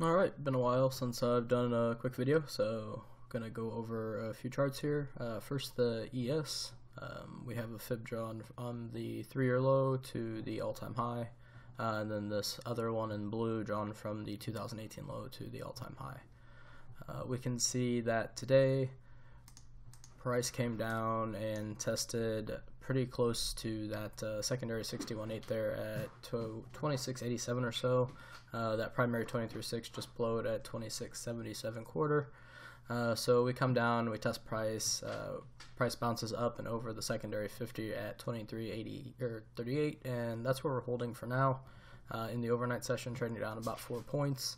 Alright, been a while since I've done a quick video, so gonna go over a few charts here. First the ES. We have a fib draw on the 3-year low to the all-time high, and then this other one in blue drawn from the 2018 low to the all-time high. We can see that today price came down and tested pretty close to that secondary 61.8 there at 26.87 or so. That primary 23.6 just blowed at 26.77 quarter. So we come down, we test price, price bounces up and over the secondary 50 at 23.80 or 38, and that's where we're holding for now. In the overnight session, trading down about 4 points.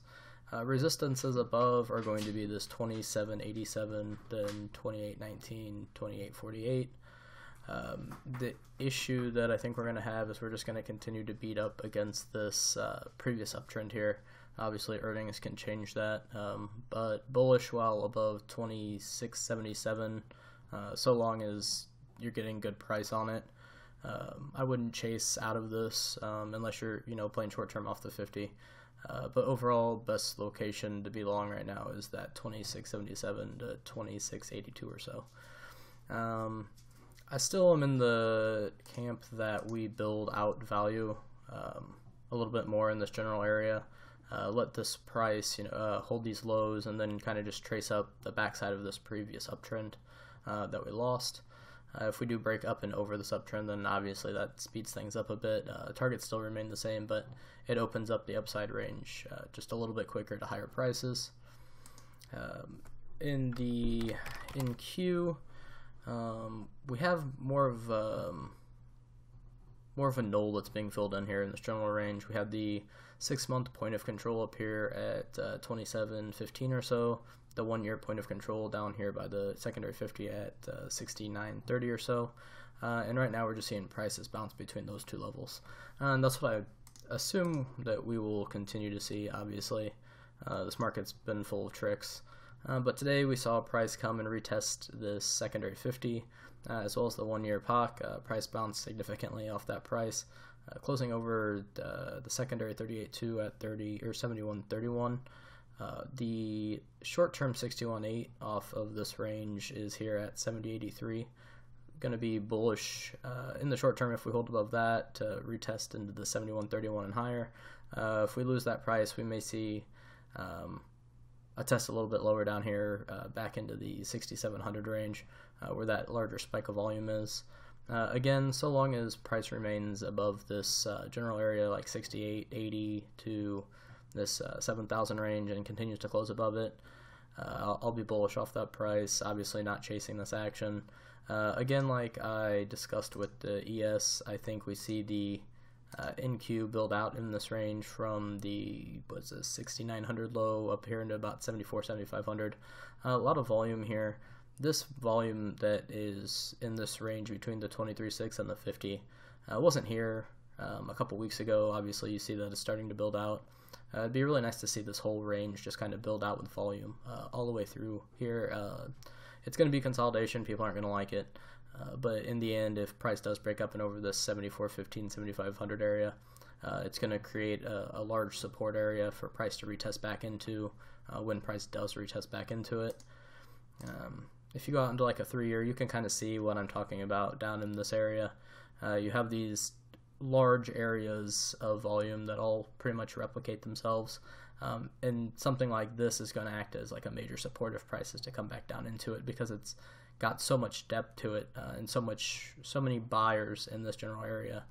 Resistances above are going to be this 27.87, then 28.19, 28.48. The issue that I think we're going to have is we're just going to continue to beat up against this previous uptrend here. Obviously earnings can change that, but bullish while above 26.77, so long as you're getting good price on it. I wouldn't chase out of this unless you're playing short term off the 50. But overall, best location to be long right now is that 26.77 to 26.82 or so. I still am in the camp that we build out value a little bit more in this general area. Let this price hold these lows and then kind of just trace up the backside of this previous uptrend that we lost. If we do break up and over this uptrend, then obviously that speeds things up a bit. Targets still remain the same, but it opens up the upside range just a little bit quicker to higher prices. In Q, we have more of a null that's being filled in here in this general range. We have the 6-month point of control up here at 27.15 or so. The 1-year point of control down here by the secondary 50 at 69.30 or so. And right now we're just seeing prices bounce between those two levels. And that's what I assume that we will continue to see, obviously. This market's been full of tricks. But today we saw price come and retest this secondary 50, as well as the 1-year POC. Price bounced significantly off that price, closing over the secondary 38.2 at 71.31. The short-term 61.8 off of this range is here at 70.83. Going to be bullish in the short term if we hold above that to retest into the 71.31 and higher. If we lose that price, we may see a test a little bit lower down here, back into the 6,700 range, where that larger spike of volume is. Again, so long as price remains above this general area like 68, 80 to this 7,000 range and continues to close above it, I'll be bullish off that price, obviously not chasing this action. Again, like I discussed with the ES, I think we see the NQ build out in this range from the 6,900 low up here into about 74, 7,500. A lot of volume here. This volume that is in this range between the 23.6 and the 50 wasn't here a couple weeks ago. Obviously you see that it's starting to build out. It'd be really nice to see this whole range just kind of build out with volume all the way through here. It's going to be consolidation. People aren't going to like it. But in the end, if price does break up and over this 74.15, 7,500 area, it's going to create a large support area for price to retest back into when price does retest back into it. If you go out into like a 3-year, you can kind of see what I'm talking about down in this area. You have these large areas of volume that all pretty much replicate themselves, and something like this is going to act as like a major support of prices to come back down into it, because it's got so much depth to it and so many buyers in this general area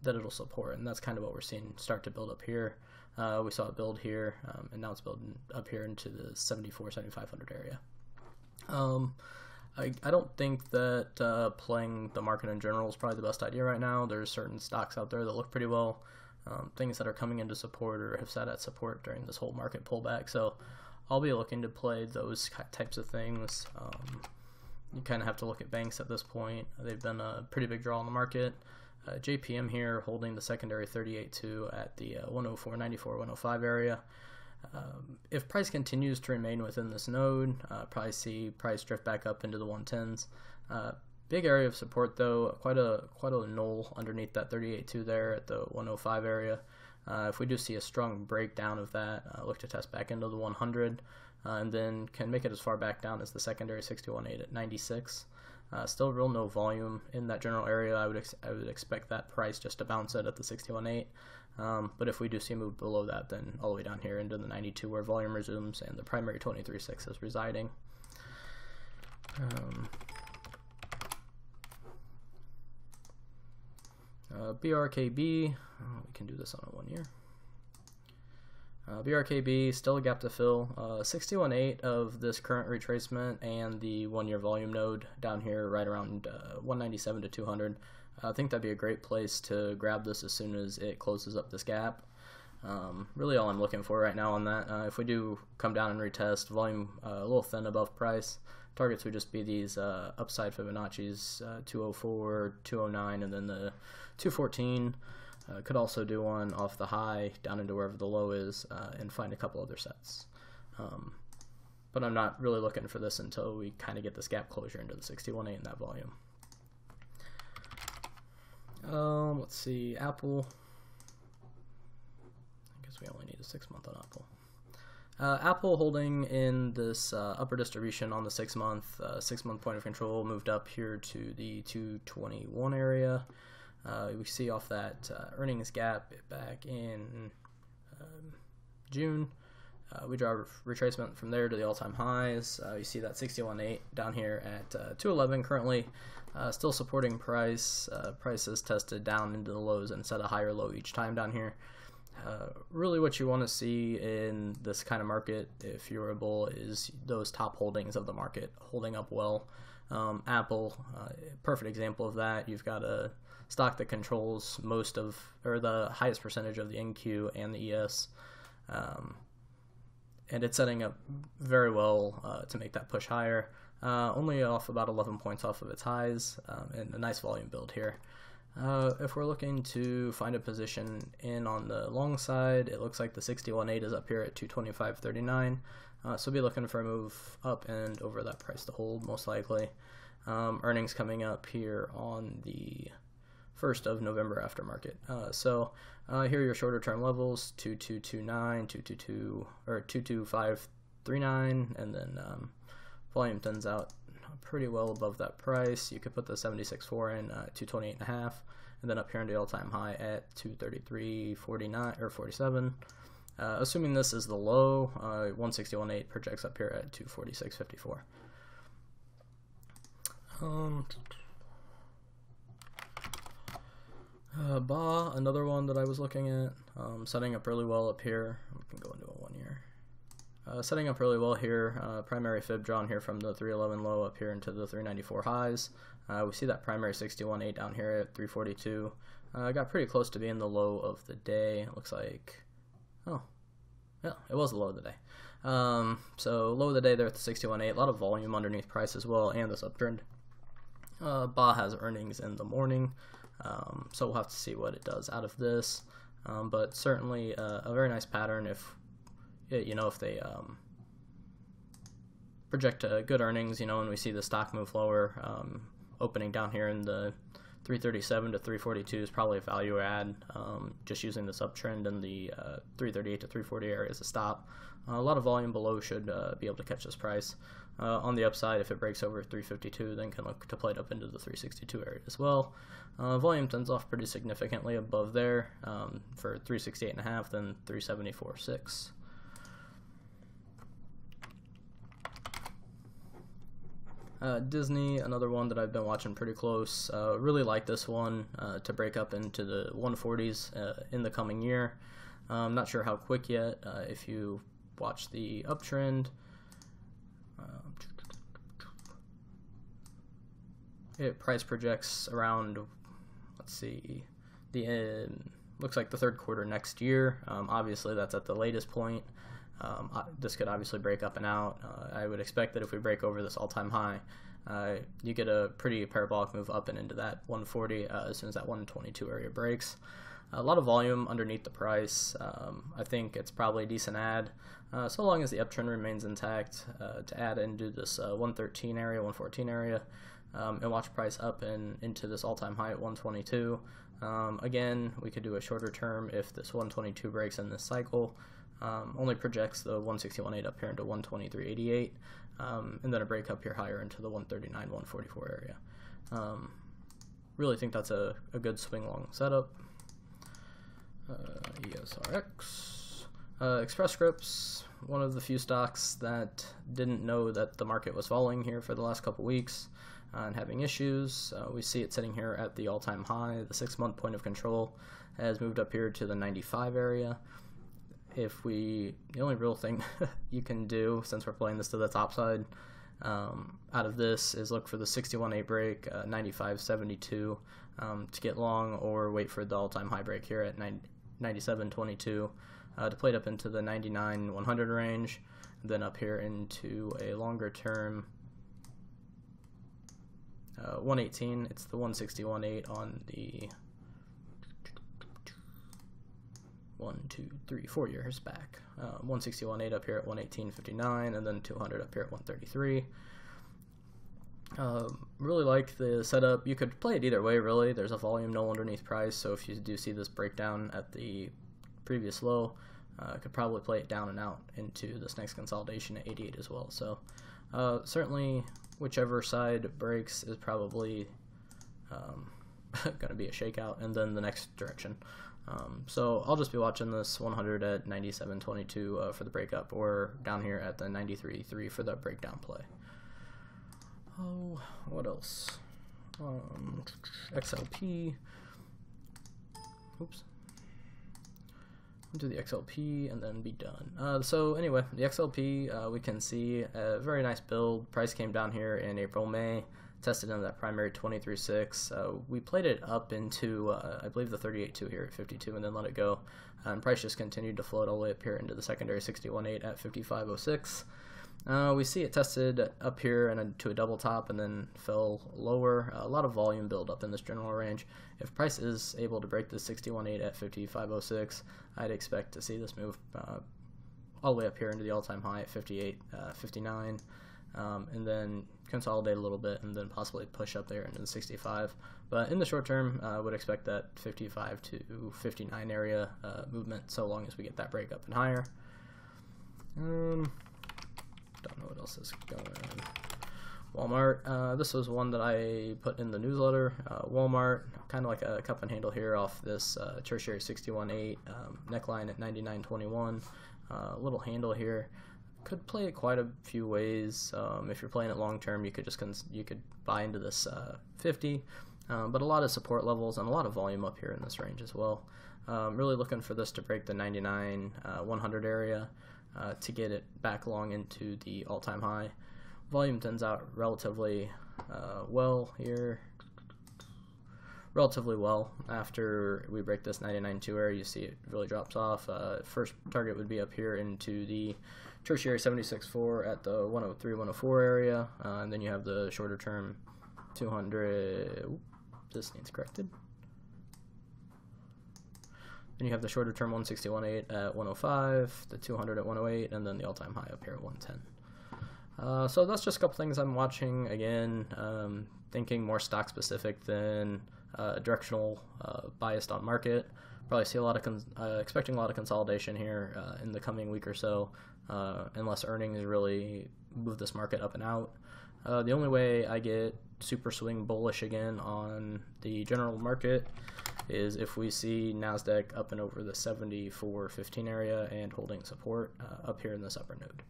that it'll support. And that's kind of what we're seeing start to build up here. We saw it build here, and now it's building up here into the 74, 7,500 area. I don't think that playing the market in general is probably the best idea right now. There's certain stocks out there that look pretty well, things that are coming into support or have sat at support during this whole market pullback. So I'll be looking to play those types of things. You kind of have to look at banks at this point. They've been a pretty big draw on the market. JPM here holding the secondary 38.2 at the 104.94, 105 area. If price continues to remain within this node, probably see price drift back up into the 110s. Big area of support though, quite a null underneath that 38.2 there at the 105 area. If we do see a strong breakdown of that, look to test back into the 100, and then can make it as far back down as the secondary 61.8 at 96. Still real no volume in that general area. I would expect that price just to bounce out at the 61.8. But if we do see a move below that, then all the way down here into the 92 where volume resumes and the primary 23.6 is residing. BRKB, we can do this on a 1 year. BRKB, still a gap to fill. 61.8 of this current retracement and the 1 year volume node down here right around 197 to 200. I think that'd be a great place to grab this as soon as it closes up this gap. Really all I'm looking for right now on that. If we do come down and retest, volume a little thin above price, targets would just be these upside Fibonacci's 204, 209, and then the 214. Could also do one off the high down into wherever the low is and find a couple other sets. But I'm not really looking for this until we kind of get this gap closure into the 61.8 in that volume. Let's see, Apple. I guess we only need a 6 month on Apple. Apple holding in this upper distribution on the 6 month. 6 month point of control moved up here to the 221 area. We see off that earnings gap back in June. We draw retracement from there to the all-time highs. You see that 61.8 down here at 211 currently. Still supporting price. Price is tested down into the lows and set a higher low each time down here. Really what you want to see in this kind of market, if you're a bull, is those top holdings of the market holding up well. Apple, perfect example of that. You've got a stock that controls most of, or the highest percentage of the NQ and the ES, and it's setting up very well to make that push higher. Only off about 11 points off of its highs, and a nice volume build here. If we're looking to find a position in on the long side, it looks like the 61.8 is up here at 225.39. So be looking for a move up and over that price to hold, most likely. Earnings coming up here on the 1st of November aftermarket. So here are your shorter term levels: 2229, 222, or 22539, and then volume thins out pretty well above that price. You could put the 76.4 in 228.5, and then up here on the all-time high at 233.49 or 47. Assuming this is the low, 161.8 projects up here at 246.54. BA, another one that I was looking at, setting up really well up here. We can go into a 1 year. Setting up really well here. Primary fib drawn here from the 311 low up here into the 394 highs. We see that primary 61.8 down here at 342. Got pretty close to being the low of the day. It looks like, oh, yeah, it was the low of the day. So low of the day there at the 61.8. A lot of volume underneath price as well, and this uptrend. BA has earnings in the morning, so we'll have to see what it does out of this. But certainly a very nice pattern if they project good earnings, and we see the stock move lower, opening down here in the 337 to 342 is probably a value add, just using this uptrend in the 338 to 340 area as a stop. A lot of volume below should be able to catch this price. On the upside, if it breaks over 352, then can look to play it up into the 362 area as well. Volume tends off pretty significantly above there for 368.5, then 374.6. Disney, another one that I've been watching pretty close. Really like this one to break up into the 140s in the coming year. Not sure how quick yet. If you watch the uptrend, it price projects around, let's see, looks like the third quarter next year. Obviously that's at the latest point. This could obviously break up and out. I would expect that if we break over this all-time high, you get a pretty parabolic move up and into that 140 as soon as that 122 area breaks. A lot of volume underneath the price. I think it's probably a decent add, so long as the uptrend remains intact, to add into this 113 area, 114 area, and watch price up and into this all-time high at 122. Again, we could do a shorter term if this 122 breaks in this cycle. Only projects the 161.8 up here into 123.88, and then a break up here higher into the 139, 144 area. Really think that's a good swing long setup. ESRX. Express Scripts, one of the few stocks that didn't know that the market was falling here for the last couple weeks and having issues. We see it sitting here at the all-time high. The 6-month point of control has moved up here to the 95 area. The only real thing you can do, since we're playing this to the top side, out of this is look for the 61.8 break, 95.72 to get long, or wait for the all-time high break here at 97.22 to play it up into the 99.100 range, then up here into a longer term 118. It's the 161.8 on the 4 years back. 161.8 up here at 118.59, and then 200 up here at 133. Really like the setup. You could play it either way, really. There's a volume null underneath price, so if you do see this breakdown at the previous low, could probably play it down and out into this next consolidation at 88 as well. So certainly whichever side breaks is probably going to be a shakeout, and then the next direction. So I'll just be watching this 100 at 97.22 for the breakup, or down here at the 93.3 for the breakdown play. Oh, what else? XLP. Oops. Do the XLP and then be done. So anyway, the XLP, we can see a very nice build. Price came down here in April, May, tested into that primary 23.6. We played it up into, I believe, the 38.2 here at 52, and then let it go. And price just continued to float all the way up here into the secondary 61.8 at 55.06. We see it tested up here and to a double top and then fell lower. A lot of volume build up in this general range. If price is able to break the 61.8 at 55.06, I'd expect to see this move all the way up here into the all-time high at 58.59, and then consolidate a little bit and then possibly push up there into the 65. But in the short term, I would expect that 55 to 59 area movement, so long as we get that break up and higher. Don't know what else is going on. Walmart. This was one that I put in the newsletter. Walmart, kind of like a cup and handle here off this tertiary 61.8 neckline at 99.21. Little handle here. Could play it quite a few ways. If you're playing it long term, you could you could buy into this 50. But a lot of support levels and a lot of volume up here in this range as well. Really looking for this to break the 99.100 area. To get it back long into the all-time high. Volume thins out relatively well here. Relatively well. After we break this 99.2 area, you see it really drops off. First target would be up here into the tertiary 76.4 at the 103, 104 area. And then you have the shorter term 200. Oops, this needs corrected. Then you have the shorter term 161.8 at 105, the 200 at 108, and then the all-time high up here at 110. So that's just a couple things I'm watching. Again, thinking more stock specific than directional, biased on market. Probably see a lot of expecting a lot of consolidation here in the coming week or so, unless earnings really move this market up and out. The only way I get super swing bullish again on the general market is if we see NASDAQ up and over the 74.15 area and holding support up here in this upper node.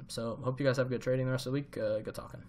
So hope you guys have good trading the rest of the week. Good talking.